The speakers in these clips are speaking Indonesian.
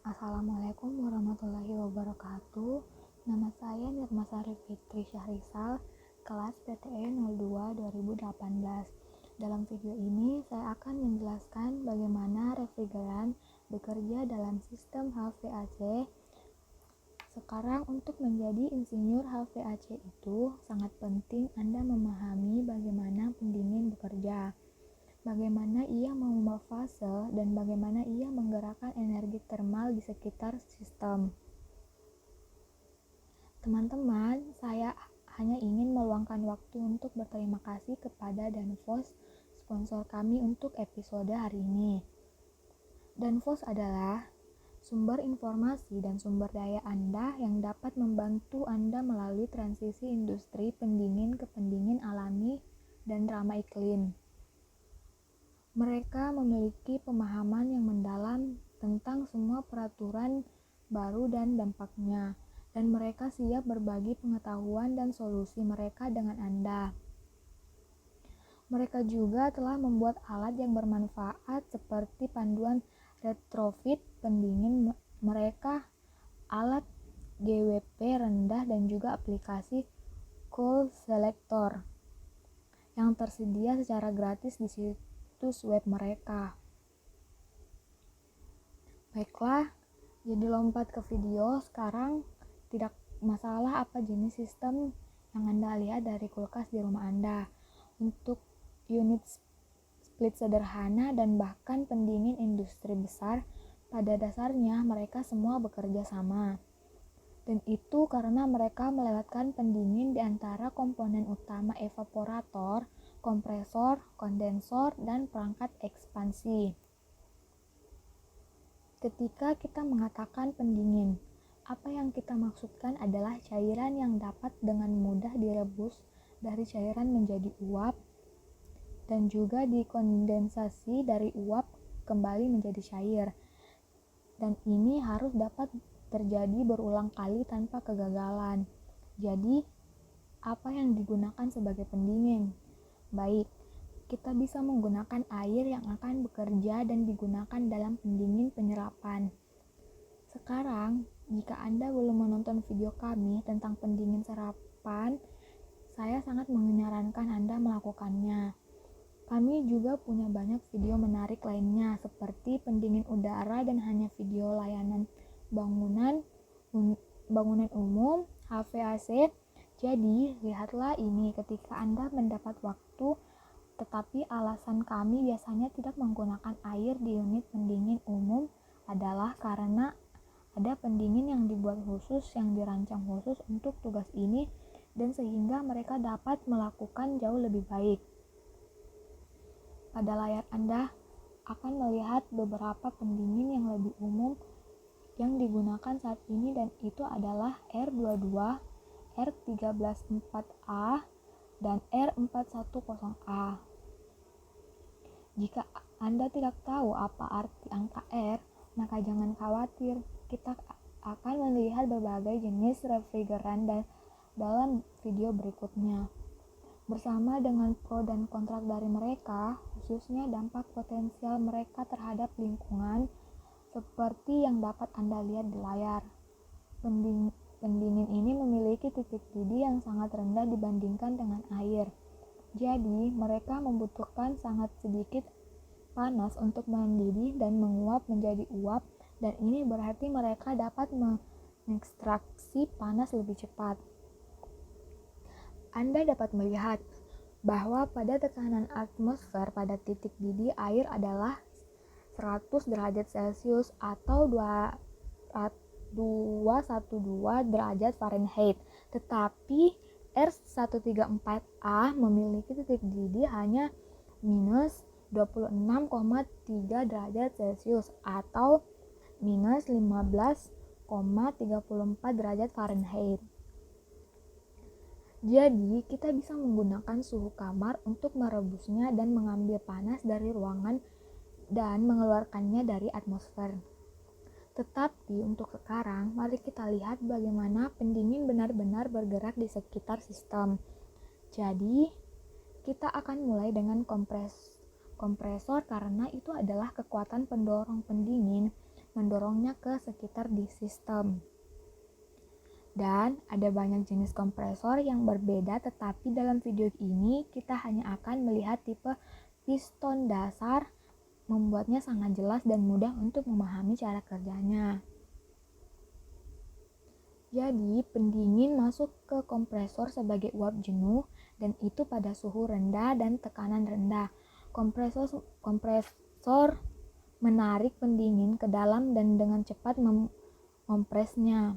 Assalamualaikum warahmatullahi wabarakatuh. Nama saya Nirma Sari Fitri Syahrisal, kelas PTE 02 2018. Dalam video ini saya akan menjelaskan bagaimana refrigeran bekerja dalam sistem HVAC. Sekarang untuk menjadi insinyur HVAC itu sangat penting Anda memahami bagaimana pendingin bekerja, bagaimana ia mengubah fase, dan bagaimana ia menggerakkan energi termal di sekitar sistem. Teman-teman, saya hanya ingin meluangkan waktu untuk berterima kasih kepada Danfoss, sponsor kami untuk episode hari ini. Danfoss adalah sumber informasi dan sumber daya Anda yang dapat membantu Anda melalui transisi industri pendingin ke pendingin alami dan ramah iklim. Mereka memiliki pemahaman yang mendalam tentang semua peraturan baru dan dampaknya, dan mereka siap berbagi pengetahuan dan solusi mereka dengan Anda. Mereka juga telah membuat alat yang bermanfaat seperti panduan retrofit pendingin mereka, alat GWP rendah, dan juga aplikasi Cool Selector yang tersedia secara gratis di situs web mereka. Baiklah, jadi lompat ke video. Sekarang tidak masalah apa jenis sistem yang Anda lihat dari kulkas di rumah Anda. Untuk unit split sederhana dan bahkan pendingin industri besar, pada dasarnya mereka semua bekerja sama. Dan itu karena mereka melewatkan pendingin di antara komponen utama evaporator, kompresor, kondensor, dan perangkat ekspansi. Ketika kita mengatakan pendingin, apa yang kita maksudkan adalah cairan yang dapat dengan mudah direbus dari cairan menjadi uap dan juga dikondensasi dari uap kembali menjadi cair. Dan ini harus dapat terjadi berulang kali tanpa kegagalan. Jadi, apa yang digunakan sebagai pendingin? Baik, kita bisa menggunakan air yang akan bekerja dan digunakan dalam pendingin penyerapan. Sekarang, jika Anda belum menonton video kami tentang pendingin serapan, saya sangat menyarankan Anda melakukannya. Kami juga punya banyak video menarik lainnya seperti pendingin udara dan hanya video layanan bangunan umum, HVAC. Jadi, lihatlah ini ketika Anda mendapat waktu. Tetapi alasan kami biasanya tidak menggunakan air di unit pendingin umum adalah karena ada pendingin yang dibuat khusus, yang dirancang khusus untuk tugas ini, dan sehingga mereka dapat melakukan jauh lebih baik. Pada layar Anda akan melihat beberapa pendingin yang lebih umum yang digunakan saat ini, dan itu adalah R22, R134A, dan R410A. Jika Anda tidak tahu apa arti angka R, maka jangan khawatir, kita akan melihat berbagai jenis refrigeran dalam video berikutnya. Bersama dengan pro dan kontra dari mereka, khususnya dampak potensial mereka terhadap lingkungan, seperti yang dapat Anda lihat di layar. Pendingin ini memiliki titik didih yang sangat rendah dibandingkan dengan air. Jadi, mereka membutuhkan sangat sedikit panas untuk mendidih dan menguap menjadi uap, dan ini berarti mereka dapat mengekstraksi panas lebih cepat. Anda dapat melihat bahwa pada tekanan atmosfer pada titik didih air adalah 100 derajat Celcius atau 212 derajat Fahrenheit, tetapi R134A memiliki titik didih hanya minus 26,3 derajat Celcius atau minus 15,34 derajat Fahrenheit. Jadi, kita bisa menggunakan suhu kamar untuk merebusnya dan mengambil panas dari ruangan dan mengeluarkannya dari atmosfer. Tetapi untuk sekarang, mari kita lihat bagaimana pendingin benar-benar bergerak di sekitar sistem. Jadi, kita akan mulai dengan kompresor karena itu adalah kekuatan pendorong pendingin. mendorongnya ke sekitar di sistem. Dan ada banyak jenis kompresor yang berbeda, tetapi dalam video ini kita hanya akan melihat tipe piston dasar, membuatnya sangat jelas dan mudah untuk memahami cara kerjanya. Jadi, pendingin masuk ke kompresor sebagai uap jenuh dan itu pada suhu rendah dan tekanan rendah. Kompresor menarik pendingin ke dalam dan dengan cepat mempresnya.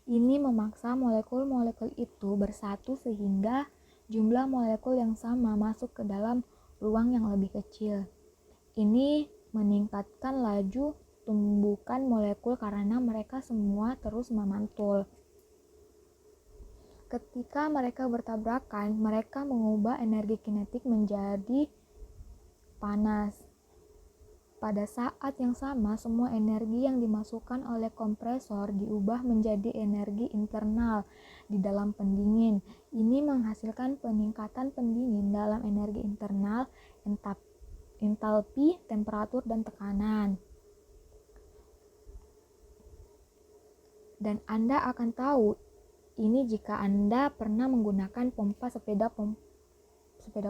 Ini memaksa molekul-molekul itu bersatu sehingga jumlah molekul yang sama masuk ke dalam ruang yang lebih kecil. Ini meningkatkan laju tumbukan molekul karena mereka semua terus memantul. Ketika mereka bertabrakan, mereka mengubah energi kinetik menjadi panas. Pada saat yang sama, semua energi yang dimasukkan oleh kompresor diubah menjadi energi internal di dalam pendingin. Ini menghasilkan peningkatan pendingin dalam energi internal, entalpi, temperatur, dan tekanan. Dan Anda akan tahu ini jika Anda pernah menggunakan sepeda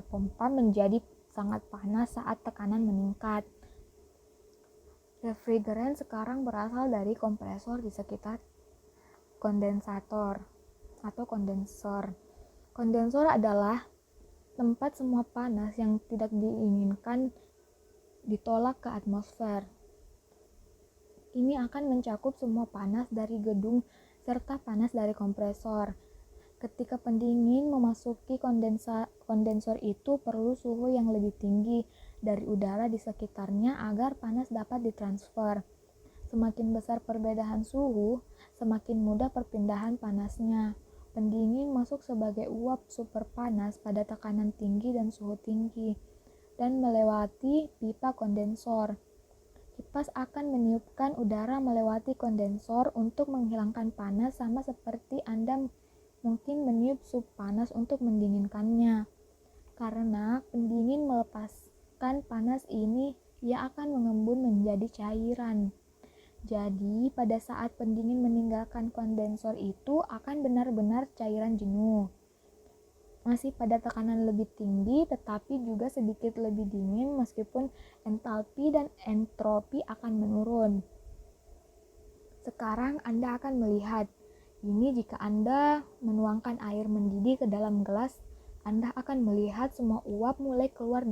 pompa menjadi sangat panas saat tekanan meningkat. Refrigeran sekarang berasal dari kompresor di sekitar kondensator atau kondensor. Kondensor adalah tempat semua panas yang tidak diinginkan ditolak ke atmosfer. Ini akan mencakup semua panas dari gedung serta panas dari kompresor. Ketika pendingin memasuki kondensor itu perlu suhu yang lebih tinggi dari udara di sekitarnya agar panas dapat ditransfer. Semakin besar perbedaan suhu, semakin mudah perpindahan panasnya. Pendingin masuk sebagai uap super panas pada tekanan tinggi dan suhu tinggi, dan melewati pipa kondensor. Kipas akan meniupkan udara melewati kondensor untuk menghilangkan panas, sama seperti Anda mungkin meniup sup panas untuk mendinginkannya. Karena pendingin melepaskan panas ini, ia akan mengembun menjadi cairan. Jadi, pada saat pendingin meninggalkan kondensor itu akan benar-benar cairan jenuh. Masih pada tekanan lebih tinggi, tetapi juga sedikit lebih dingin meskipun entalpi dan entropi akan menurun. Sekarang Anda akan melihat, ini jika Anda menuangkan air mendidih ke dalam gelas, Anda akan melihat semua uap mulai keluar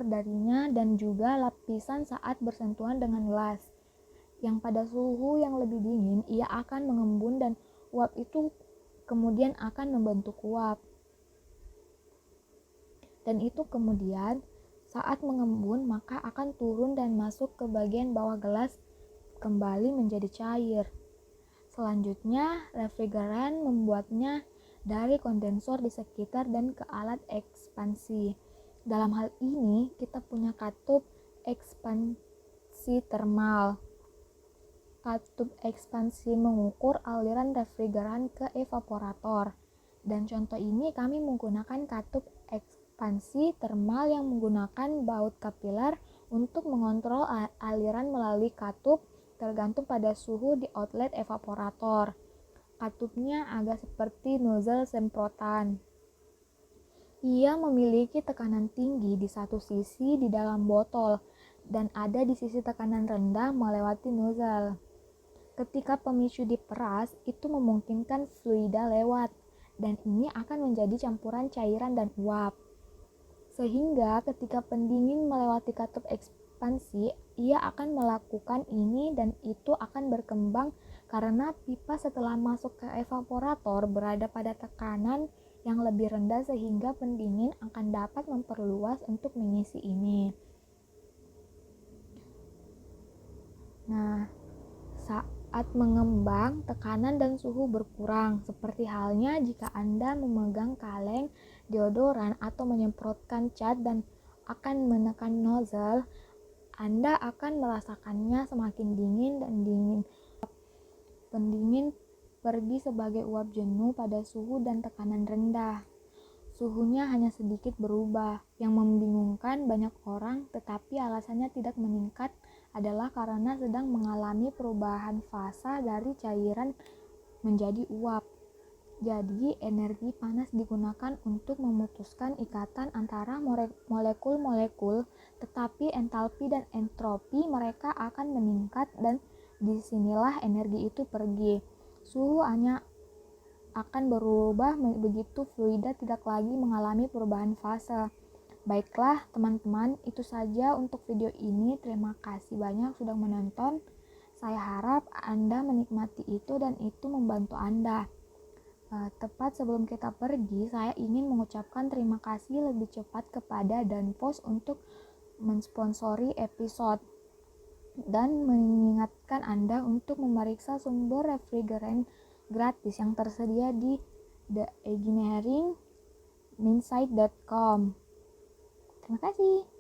darinya dan juga lapisan saat bersentuhan dengan gelas. Yang pada suhu yang lebih dingin, ia akan mengembun dan uap itu kemudian akan membentuk uap. Dan itu kemudian saat mengembun maka akan turun dan masuk ke bagian bawah gelas kembali menjadi cair. Selanjutnya, refrigeran membuatnya dari kondensor di sekitar dan ke alat ekspansi. Dalam hal ini, kita punya katup ekspansi termal. Katup ekspansi mengukur aliran refrigeran ke evaporator. Dan contoh ini kami menggunakan katup ekspansi termal yang menggunakan baut kapiler untuk mengontrol aliran melalui katup tergantung pada suhu di outlet evaporator. Katupnya agak seperti nozzle semprotan. Ia memiliki tekanan tinggi di satu sisi di dalam botol dan ada di sisi tekanan rendah melewati nozzle. Ketika pemicu diperas, itu memungkinkan fluida lewat, dan ini akan menjadi campuran cairan dan uap. Sehingga ketika pendingin melewati katup ekspansi, ia akan melakukan ini dan itu akan berkembang karena pipa setelah masuk ke evaporator berada pada tekanan yang lebih rendah sehingga pendingin akan dapat memperluas untuk mengisi ini. Nah, saat mengembang, tekanan dan suhu berkurang, seperti halnya jika Anda memegang kaleng deodoran atau menyemprotkan cat dan akan menekan nozzle, Anda akan merasakannya semakin dingin dan dingin. Pendingin pergi sebagai uap jenuh pada suhu dan tekanan rendah. Suhunya hanya sedikit berubah, yang membingungkan banyak orang, tetapi alasannya tidak meningkat adalah karena sedang mengalami perubahan fasa dari cairan menjadi uap. Jadi, energi panas digunakan untuk memutuskan ikatan antara molekul-molekul, tetapi entalpi dan entropi mereka akan meningkat dan disinilah energi itu pergi. Suhu hanya akan berubah begitu fluida tidak lagi mengalami perubahan fase. Baiklah teman-teman, itu saja untuk video ini. Terima kasih banyak sudah menonton. Saya harap Anda menikmati itu dan itu membantu Anda. Tepat sebelum kita pergi, saya ingin mengucapkan terima kasih lebih cepat kepada Danfoss untuk mensponsori episode dan mengingatkan Anda untuk memeriksa sumber refrigerant gratis yang tersedia di theengineeringinsight.com. Terima kasih.